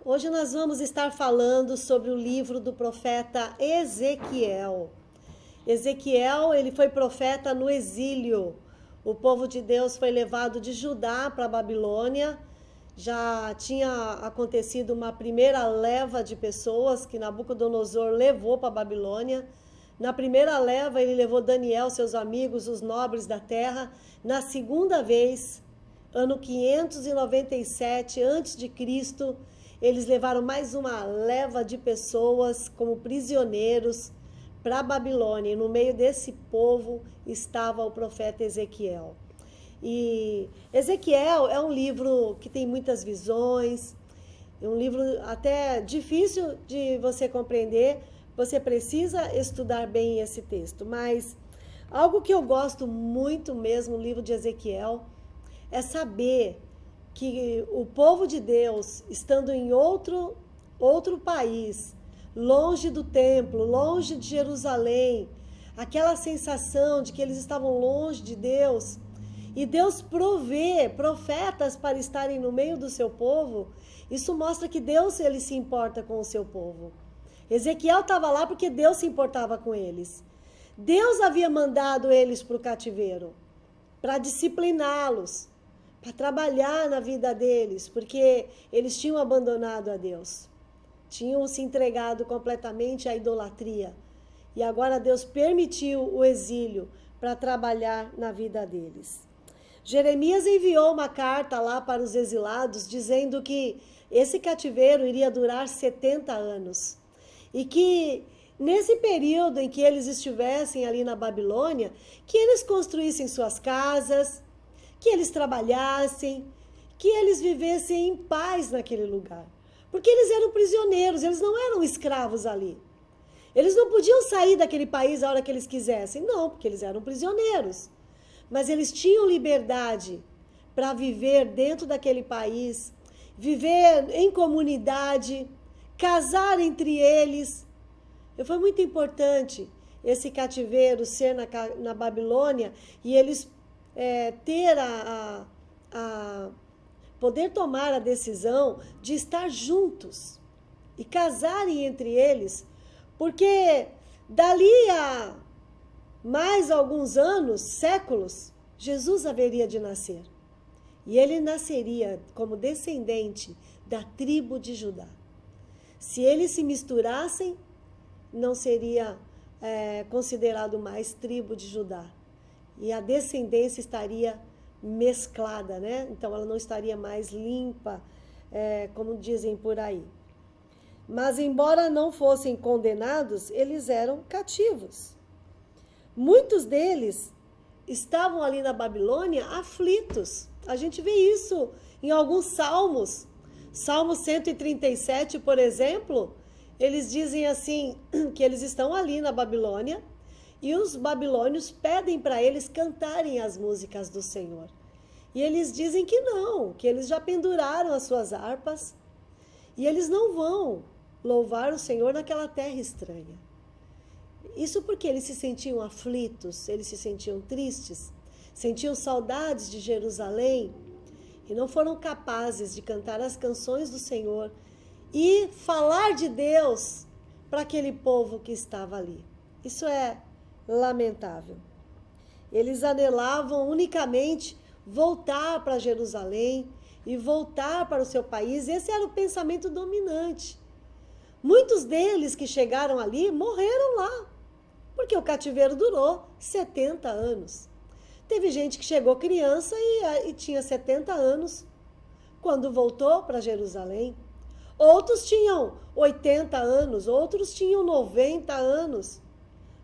Hoje nós vamos estar falando sobre o livro do profeta Ezequiel. Ezequiel, ele foi profeta no exílio. O povo de Deus foi levado de Judá para a Babilônia. Já tinha acontecido uma primeira leva de pessoas que Nabucodonosor levou para a Babilônia. Na primeira leva, ele levou Daniel, seus amigos, os nobres da terra. Na segunda vez, ano 597 a.C., eles levaram mais uma leva de pessoas como prisioneiros para a Babilônia. E no meio desse povo estava o profeta Ezequiel. E Ezequiel é um livro que tem muitas visões, é um livro até difícil de você compreender. Você precisa estudar bem esse texto. Mas algo que eu gosto muito mesmo no livro de Ezequiel é saber que o povo de Deus, estando em outro país, longe do templo, longe de Jerusalém, aquela sensação de que eles estavam longe de Deus, e Deus provê profetas para estarem no meio do seu povo, isso mostra que Deus, ele se importa com o seu povo. Ezequiel estava lá porque Deus se importava com eles. Deus havia mandado eles para o cativeiro, para discipliná-los, para trabalhar na vida deles, porque eles tinham abandonado a Deus, tinham se entregado completamente à idolatria. E agora Deus permitiu o exílio para trabalhar na vida deles. Jeremias enviou uma carta lá para os exilados, dizendo que esse cativeiro iria durar 70 anos. E que nesse período em que eles estivessem ali na Babilônia, que eles construíssem suas casas, que eles trabalhassem, que eles vivessem em paz naquele lugar. Porque eles eram prisioneiros, eles não eram escravos ali. Eles não podiam sair daquele país a hora que eles quisessem, não, porque eles eram prisioneiros. Mas eles tinham liberdade para viver dentro daquele país, viver em comunidade, casar entre eles. E foi muito importante esse cativeiro ser na Babilônia e eles ter poder tomar a decisão de estar juntos e casarem entre eles, porque dali a mais alguns anos, séculos, Jesus haveria de nascer. E ele nasceria como descendente da tribo de Judá. Se eles se misturassem, não seria considerado mais tribo de Judá. E a descendência estaria mesclada, né? Então ela não estaria mais limpa, como dizem por aí. Mas embora não fossem condenados, eles eram cativos. Muitos deles estavam ali na Babilônia aflitos. A gente vê isso em alguns salmos. Salmo 137, por exemplo, eles dizem assim, que eles estão ali na Babilônia, e os babilônios pedem para eles cantarem as músicas do Senhor. E eles dizem que não, que eles já penduraram as suas harpas e eles não vão louvar o Senhor naquela terra estranha. Isso porque eles se sentiam aflitos, eles se sentiam tristes, sentiam saudades de Jerusalém e não foram capazes de cantar as canções do Senhor e falar de Deus para aquele povo que estava ali. Isso é lamentável. Eles anelavam unicamente voltar para Jerusalém e voltar para o seu país. Esse era o pensamento dominante. Muitos deles que chegaram ali morreram lá, porque o cativeiro durou 70 anos. Teve gente que chegou criança e tinha 70 anos quando voltou para Jerusalém. Outros tinham 80 anos, outros tinham 90 anos.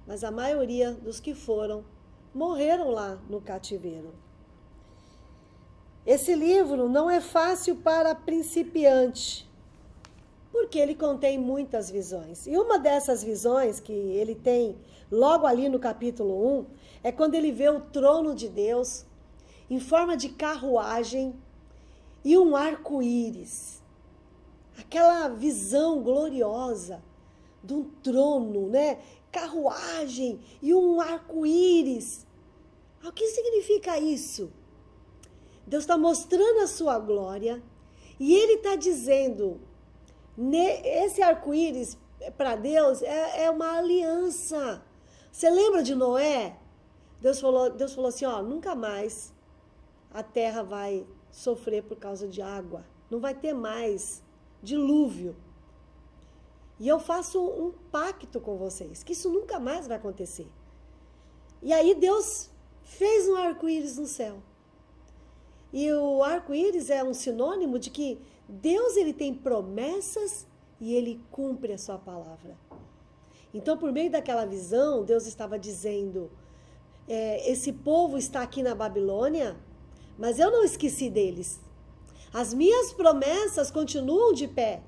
Mas a maioria dos que foram morreram lá no cativeiro. Esse livro não é fácil para principiante, porque ele contém muitas visões. E uma dessas visões que ele tem logo ali no capítulo 1 é quando ele vê o trono de Deus em forma de carruagem e um arco-íris. Aquela visão gloriosa de um trono, né? Carruagem e um arco-íris. O que significa isso? Deus está mostrando a sua glória e ele está dizendo Esse arco-íris, para Deus, é uma aliança. Você lembra de Noé? Deus falou assim, ó, nunca mais a terra vai sofrer por causa de água. Não vai ter mais dilúvio. E eu faço um pacto com vocês, que isso nunca mais vai acontecer. E aí Deus fez um arco-íris no céu. E o arco-íris é um sinônimo de que Deus, ele tem promessas e ele cumpre a sua palavra. Então, por meio daquela visão, Deus estava dizendo, esse povo está aqui na Babilônia, mas eu não esqueci deles. As minhas promessas continuam de pé.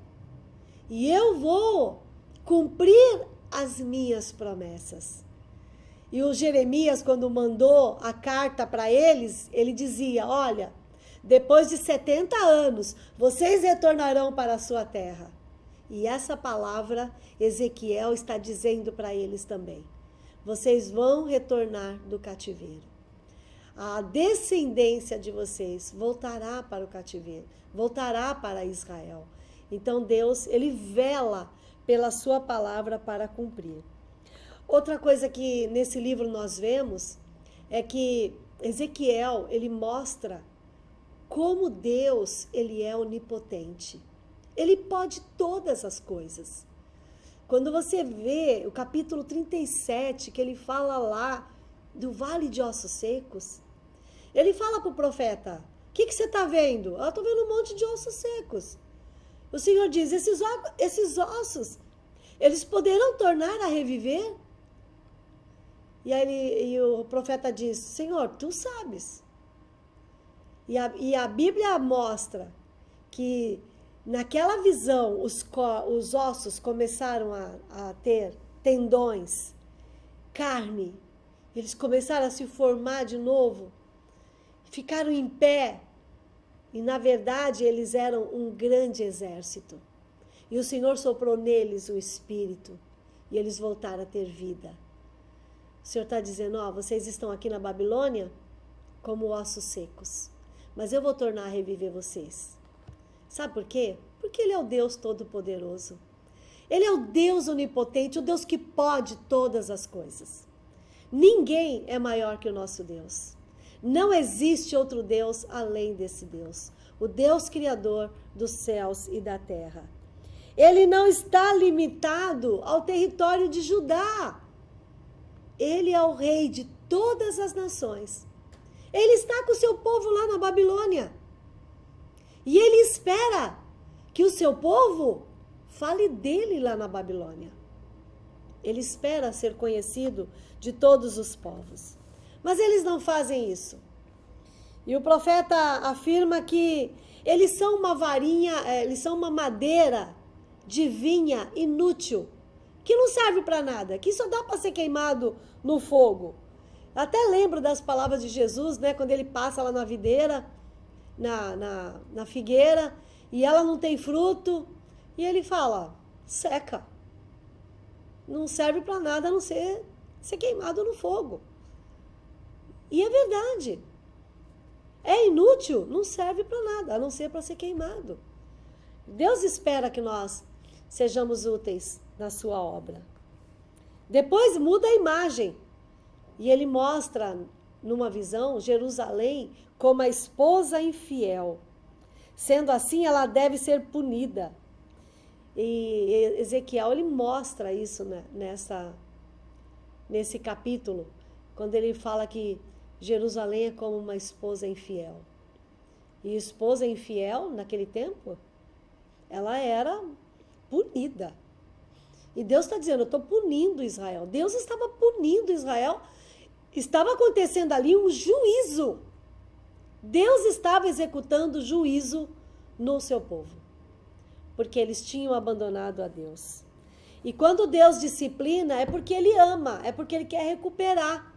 E eu vou cumprir as minhas promessas. E o Jeremias, quando mandou a carta para eles, ele dizia, olha, depois de 70 anos, vocês retornarão para a sua terra. E essa palavra, Ezequiel está dizendo para eles também. Vocês vão retornar do cativeiro. A descendência de vocês voltará para o cativeiro, voltará para Israel. Então Deus, ele vela pela sua palavra para cumprir. Outra coisa que nesse livro nós vemos é que Ezequiel, ele mostra como Deus, ele é onipotente. Ele pode todas as coisas. Quando você vê o capítulo 37, que ele fala lá do vale de ossos secos, ele fala para o profeta, o que você está vendo? Eu estou vendo um monte de ossos secos. O Senhor diz, esses ossos, eles poderão tornar a reviver? E o profeta diz, Senhor, tu sabes. E a Bíblia mostra que naquela visão os ossos começaram a ter tendões, carne, eles começaram a se formar de novo, ficaram em pé. E, na verdade, eles eram um grande exército. E o Senhor soprou neles o Espírito. E eles voltaram a ter vida. O Senhor está dizendo, ó, vocês estão aqui na Babilônia como ossos secos. Mas eu vou tornar a reviver vocês. Sabe por quê? Porque Ele é o Deus Todo-Poderoso. Ele é o Deus onipotente, o Deus que pode todas as coisas. Ninguém é maior que o nosso Deus. Não existe outro Deus além desse Deus, o Deus Criador dos céus e da terra. Ele não está limitado ao território de Judá. Ele é o rei de todas as nações. Ele está com o seu povo lá na Babilônia. E ele espera que o seu povo fale dele lá na Babilônia. Ele espera ser conhecido de todos os povos. Mas eles não fazem isso. E o profeta afirma que eles são uma varinha, eles são uma madeira de vinha inútil, que não serve para nada, que só dá para ser queimado no fogo. Até lembro das palavras de Jesus, né, quando ele passa lá na videira, na figueira, e ela não tem fruto, e ele fala, seca. Não serve para nada a não ser queimado no fogo. E é verdade. É inútil, não serve para nada, a não ser para ser queimado. Deus espera que nós sejamos úteis na sua obra. Depois muda a imagem. E ele mostra, numa visão, Jerusalém como a esposa infiel. Sendo assim, ela deve ser punida. E Ezequiel, ele mostra isso, né, nesse capítulo, quando ele fala que Jerusalém é como uma esposa infiel. E esposa infiel, naquele tempo, ela era punida. E Deus está dizendo, eu estou punindo Israel. Deus estava punindo Israel. Estava acontecendo ali um juízo. Deus estava executando juízo no seu povo. Porque eles tinham abandonado a Deus. E quando Deus disciplina, é porque Ele ama, é porque Ele quer recuperar,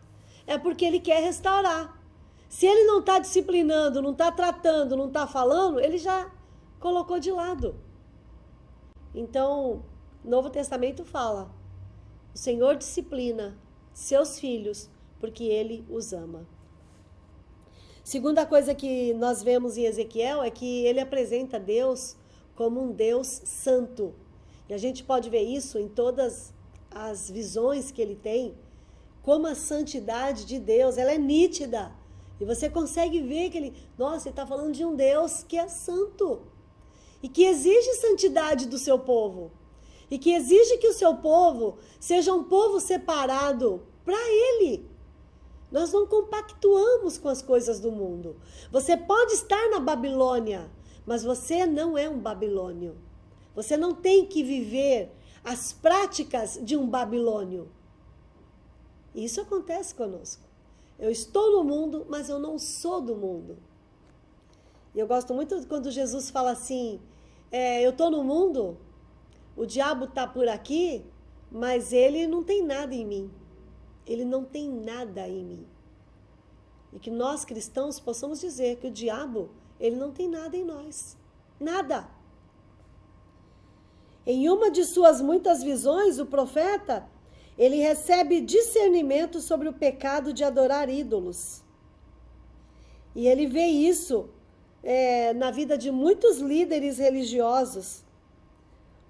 é porque Ele quer restaurar. Se Ele não está disciplinando, não está tratando, não está falando, Ele já colocou de lado. Então, o Novo Testamento fala, o Senhor disciplina seus filhos, porque Ele os ama. Segunda coisa que nós vemos em Ezequiel é que ele apresenta Deus como um Deus santo. E a gente pode ver isso em todas as visões que ele tem, como a santidade de Deus, ela é nítida. E você consegue ver que ele está falando de um Deus que é santo. E que exige santidade do seu povo. E que exige que o seu povo seja um povo separado para ele. Nós não compactuamos com as coisas do mundo. Você pode estar na Babilônia, mas você não é um babilônio. Você não tem que viver as práticas de um babilônio. Isso acontece conosco. Eu estou no mundo, mas eu não sou do mundo. E eu gosto muito quando Jesus fala assim, eu estou no mundo, o diabo está por aqui, mas ele não tem nada em mim. Ele não tem nada em mim. E que nós cristãos possamos dizer que o diabo, ele não tem nada em nós. Nada. Em uma de suas muitas visões, o profeta, ele recebe discernimento sobre o pecado de adorar ídolos. E ele vê isso na vida de muitos líderes religiosos.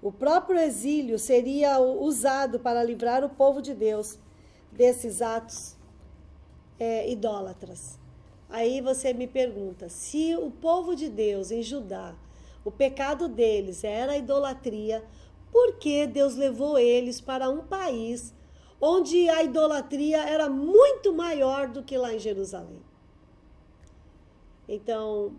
O próprio exílio seria usado para livrar o povo de Deus desses atos idólatras. Aí você me pergunta, se o povo de Deus em Judá, o pecado deles era a idolatria, por que Deus levou eles para um país onde a idolatria era muito maior do que lá em Jerusalém? Então,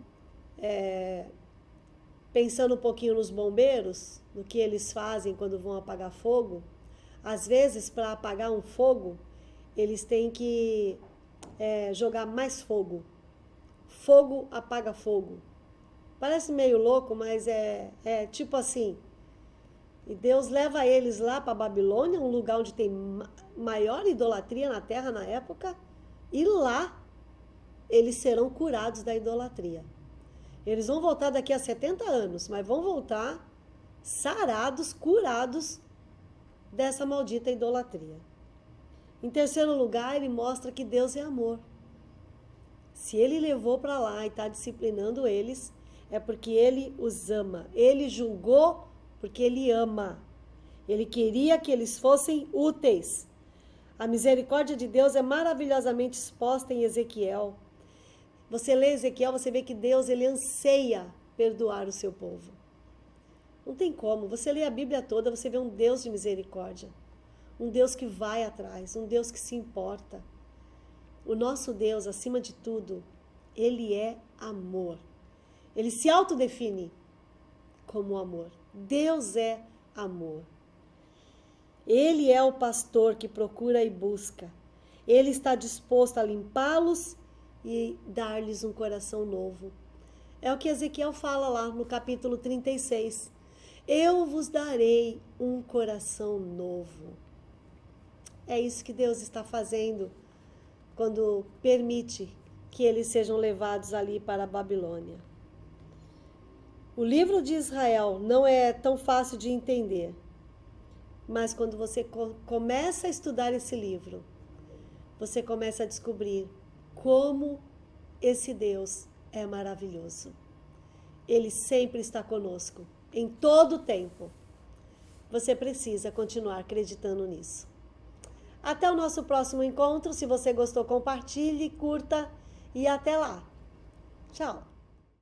pensando um pouquinho nos bombeiros, no que eles fazem quando vão apagar fogo, às vezes, para apagar um fogo, eles têm que jogar mais fogo. Fogo apaga fogo. Parece meio louco, mas é tipo assim. E Deus leva eles lá para a Babilônia, um lugar onde tem maior idolatria na terra na época, e lá eles serão curados da idolatria. Eles vão voltar daqui a 70 anos, mas vão voltar sarados, curados dessa maldita idolatria. Em terceiro lugar, ele mostra que Deus é amor. Se ele levou para lá e está disciplinando eles, é porque ele os ama. Ele julgou porque ele ama. Ele queria que eles fossem úteis. A misericórdia de Deus é maravilhosamente exposta em Ezequiel. Você lê Ezequiel, você vê que Deus, ele anseia perdoar o seu povo. Não tem como. Você lê a Bíblia toda, você vê um Deus de misericórdia. Um Deus que vai atrás, um Deus que se importa. O nosso Deus, acima de tudo, ele é amor. Ele se autodefine como amor. Deus é amor. Ele é o pastor que procura e busca. Ele está disposto a limpá-los e dar-lhes um coração novo. É o que Ezequiel fala lá no capítulo 36. Eu vos darei um coração novo. É isso que Deus está fazendo quando permite que eles sejam levados ali para a Babilônia. O livro de Israel não é tão fácil de entender, mas quando você começa a estudar esse livro, você começa a descobrir como esse Deus é maravilhoso. Ele sempre está conosco, em todo o tempo. Você precisa continuar acreditando nisso. Até o nosso próximo encontro. Se você gostou, compartilhe, curta e até lá. Tchau!